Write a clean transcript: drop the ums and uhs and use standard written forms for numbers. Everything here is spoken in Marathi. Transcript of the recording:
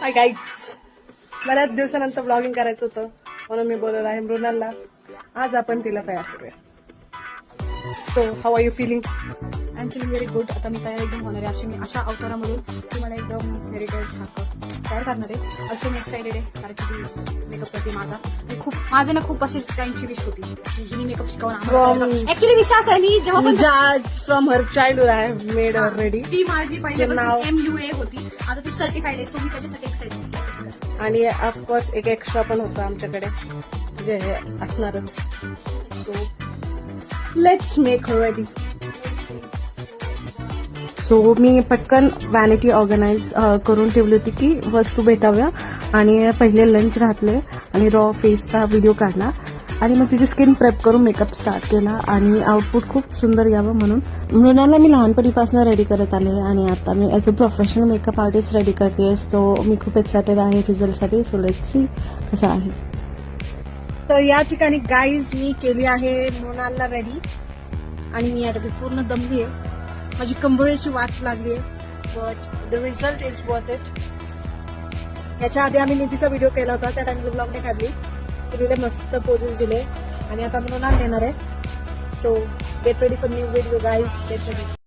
हाय गाईज, बऱ्याच दिवसानंतर ब्लॉगिंग करायचं होतं म्हणून मी बोलवलं आहे मृणालला. आज आपण तिला तयार करूया. So how are you feeling? I am feeling very good. आता मी तयार एकदम होणार आहे. अशी मी अशा अवतारामधून ती मला एकदम हेरिटेज सारखं तयार करणार आहे. अशी मी एक्साइटेड आहे कारण की ती मेकअप करते माझा. मी खूप माझे ना खूप अशी टाइमची विश होती हिने मेकअप शिकवणं. ऍक्च्युली विश्वास आहे मी जेव्हा पण from her childhood I have made already. ती माझी नाव पहिल्यापासून MUA होती. आता ती सर्टिफाईड आहे. सो मी त्याच्यासाठी एक्साइटेड. आणि ऑफकोर्स एक एक्स्ट्रा पण होतं आमच्याकडे जे हे असणारच. So let's make her ready. So मी पटकन वॅनिटी ऑर्गनाइज करून ठेवली होती की वस्तू भेटाव्या आणि पहिले लंच घातले आणि रॉ फेसचा व्हिडिओ काढला आणि मग तिची स्किन प्रेप करून मेकअप स्टार्ट केला आणि आउटपुट खूप सुंदर यावं म्हणून मृणालला मी लहानपणीपासून रेडी करत आले आणि आता मी as a professional makeup artist ready करते. सो मी खूप एक्सायटेड आहे रिझल्टसाठी. सो लेट्स सी कसं आहे. तर या ठिकाणी गाईज मी केली आहे मृणालला रेडी आणि मी आता पूर्ण दमली आहे. माझी कंबरेची वाच लागली आहे but the result is worth it. याच्या आधी आम्ही निधीचा व्हिडिओ केला होता, त्या टाइमला ब्लॉगने काढली. तिथे मस्त पोजेस दिले आणि आता मृणाल देणार आहे. So get ready for new video guys. Get ready.